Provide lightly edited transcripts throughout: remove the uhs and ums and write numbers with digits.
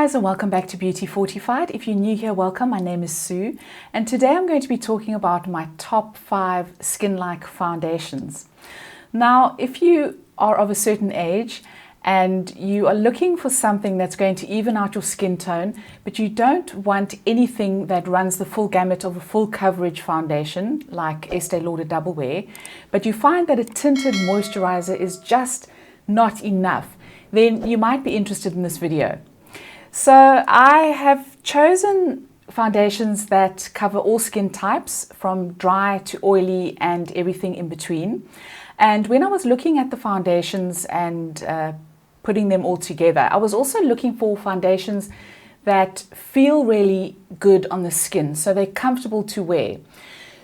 guys, and welcome back to Beauty Fortified. If you're new here, welcome. My name is Sue, and today I'm going to be talking about my top 5 skin-like foundations. Now, if you are of a certain age and you are looking for something that's going to even out your skin tone, but you don't want anything that runs the full gamut of a full coverage foundation like Estee Lauder Double Wear, but you find that a tinted moisturizer is just not enough, then you might be interested in this video. So I have chosen foundations that cover all skin types, from dry to oily and everything in between. And when I was looking at the foundations and putting them all together, I was also looking for foundations that feel really good on the skin, so they're comfortable to wear.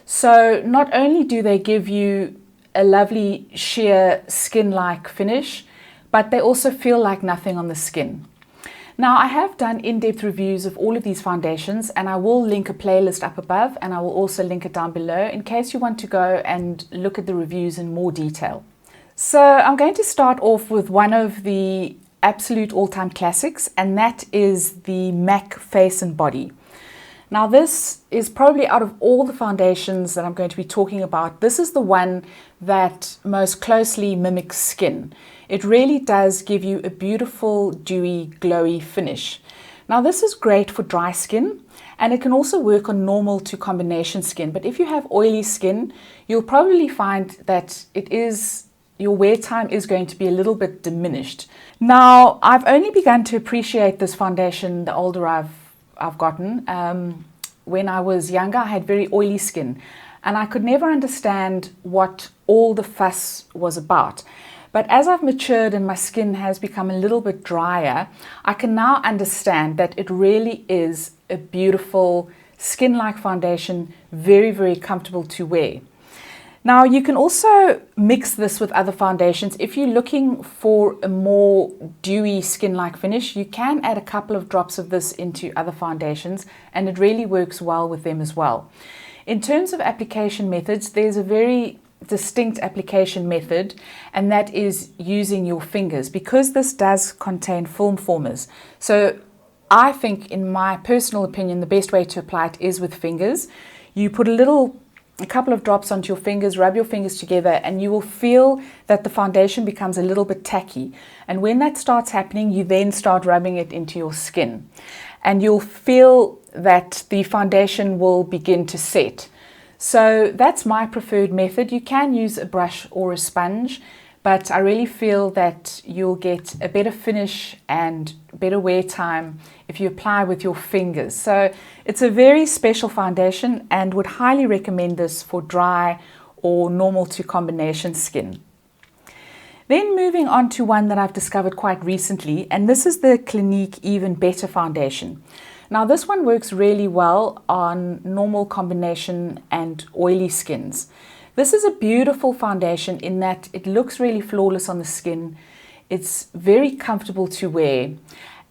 So not only do they give you a lovely sheer skin-like finish, but they also feel like nothing on the skin. Now, I have done in-depth reviews of all of these foundations, and I will link a playlist up above, and I will also link it down below in case you want to go and look at the reviews in more detail. So I'm going to start off with one of the absolute all-time classics, and that is the MAC Face and Body. Now, this is probably, out of all the foundations that I'm going to be talking about, this is the one that most closely mimics skin. It really does give you a beautiful, dewy, glowy finish. Now, this is great for dry skin, and it can also work on normal to combination skin. But if you have oily skin, you'll probably find that your wear time is going to be a little bit diminished. Now, I've only begun to appreciate this foundation the older I've gotten. When I was younger, I had very oily skin, and I could never understand what all the fuss was about. But as I've matured and my skin has become a little bit drier, I can now understand that it really is a beautiful skin-like foundation, very, very comfortable to wear. Now, you can also mix this with other foundations. If you're looking for a more dewy skin-like finish, you can add a couple of drops of this into other foundations, and it really works well with them as well. In terms of application methods, there's a very distinct application method, and that is using your fingers, because this does contain film formers. So I think, in my personal opinion, the best way to apply it is with fingers. You put a couple of drops onto your fingers, rub your fingers together, and you will feel that the foundation becomes a little bit tacky. And when that starts happening, you then start rubbing it into your skin, and you'll feel that the foundation will begin to set. So that's my preferred method. You can use a brush or a sponge, but I really feel that you'll get a better finish and better wear time if you apply with your fingers. So it's a very special foundation, and would highly recommend this for dry or normal to combination skin. Then moving on to one that I've discovered quite recently, and this is the Clinique Even Better foundation. Now, this one works really well on normal combination and oily skins. This is a beautiful foundation in that it looks really flawless on the skin. It's very comfortable to wear,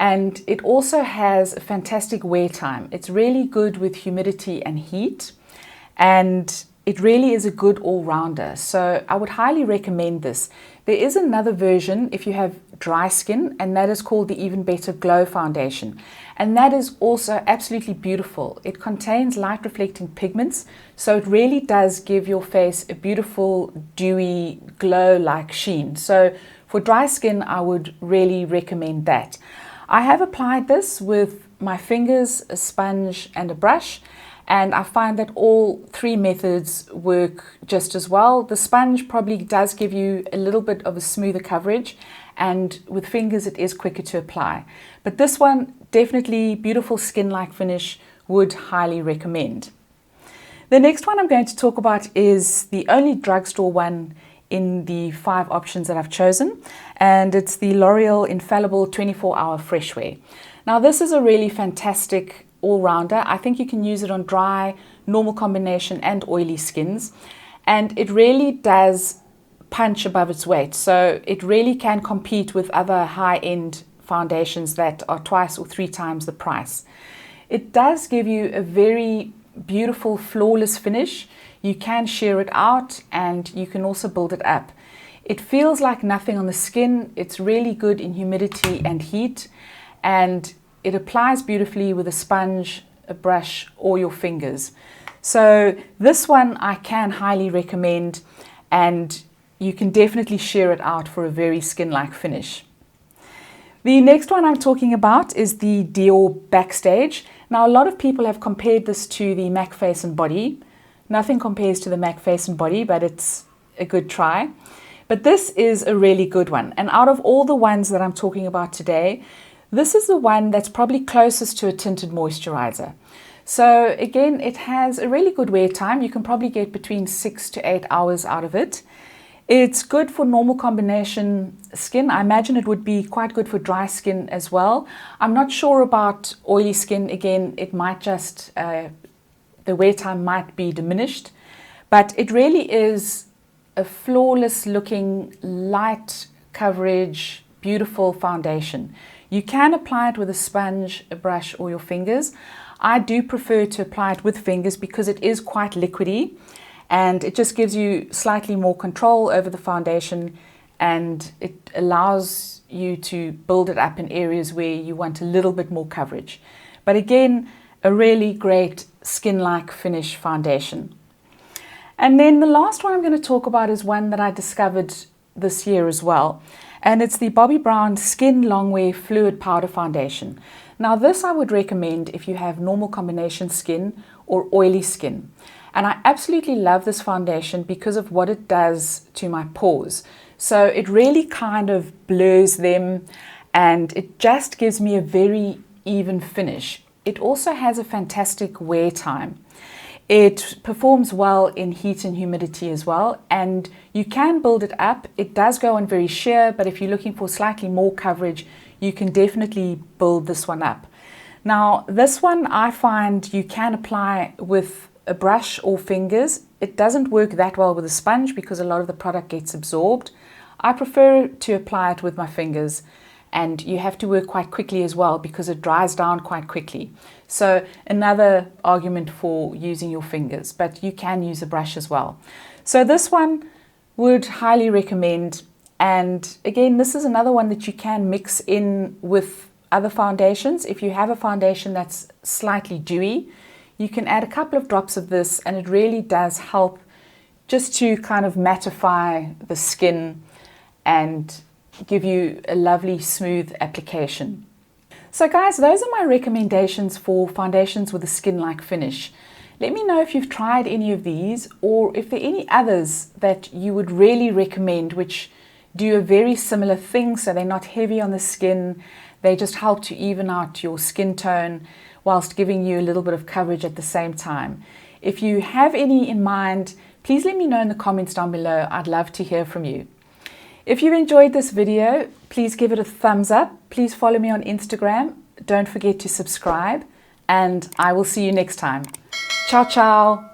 and it also has a fantastic wear time. It's really good with humidity and heat, and it really is a good all-rounder. So I would highly recommend this. There is another version if you have dry skin, and that is called the Even Better Glow foundation. And that is also absolutely beautiful. It contains light reflecting pigments, so it really does give your face a beautiful, dewy, glow-like sheen. So for dry skin, I would really recommend that. I have applied this with my fingers, a sponge, and a brush, and I find that all 3 methods work just as well. The sponge probably does give you a little bit of a smoother coverage, and with fingers it is quicker to apply. But this one, definitely beautiful skin-like finish, would highly recommend. The next one I'm going to talk about is the only drugstore one in the 5 options that I've chosen, and it's the LOreal Infallible 24-hour Freshwear. Now, this is a really fantastic all-rounder. I think you can use it on dry, normal combination, and oily skins, and it really does punch above its weight. So it really can compete with other high-end foundations that are 2 or 3 times the price. It does give you a very beautiful, flawless finish. You can sheer it out, and you can also build it up. It feels like nothing on the skin. It's really good in humidity and heat, and it applies beautifully with a sponge, a brush, or your fingers. So this one I can highly recommend, and you can definitely share it out for a very skin-like finish. The next one I'm talking about is the Dior Backstage. Now, a lot of people have compared this to the MAC Face and Body. Nothing compares to the MAC Face and Body, but it's a good try. But this is a really good one. And out of all the ones that I'm talking about today, this is the one that's probably closest to a tinted moisturizer. So again, it has a really good wear time. You can probably get between 6 to 8 hours out of it. It's good for normal combination skin. I imagine it would be quite good for dry skin as well. I'm not sure about oily skin. Again, it might just, the wear time might be diminished, but it really is a flawless looking, light coverage, beautiful foundation. You can apply it with a sponge, a brush, or your fingers. I do prefer to apply it with fingers because it is quite liquidy, and it just gives you slightly more control over the foundation, and it allows you to build it up in areas where you want a little bit more coverage. But again, a really great skin-like finish foundation. And then the last one I'm going to talk about is one that I discovered this year as well. And it's the Bobbi Brown Skin Longwear Fluid Powder Foundation. Now this I would recommend if you have normal combination skin or oily skin. And I absolutely love this foundation because of what it does to my pores. So it really kind of blurs them, and it just gives me a very even finish. It also has a fantastic wear time. It performs well in heat and humidity as well, and you can build it up. It does go on very sheer, but if you're looking for slightly more coverage, you can definitely build this one up. Now, this one I find you can apply with a brush or fingers. It doesn't work that well with a sponge because a lot of the product gets absorbed. I prefer to apply it with my fingers, and you have to work quite quickly as well because it dries down quite quickly. So another argument for using your fingers, but you can use a brush as well. So this one would highly recommend. And again, this is another one that you can mix in with other foundations. If you have a foundation that's slightly dewy, you can add a couple of drops of this, and it really does help just to kind of mattify the skin and give you a lovely smooth application. So guys, those are my recommendations for foundations with a skin-like finish. Let me know if you've tried any of these, or if there are any others that you would really recommend which do a very similar thing, so they're not heavy on the skin. They just help to even out your skin tone whilst giving you a little bit of coverage at the same time. If you have any in mind, please let me know in the comments down below. I'd love to hear from you. If you enjoyed this video, please give it a thumbs up. Please follow me on Instagram. Don't forget to subscribe, and I will see you next time. Ciao, ciao.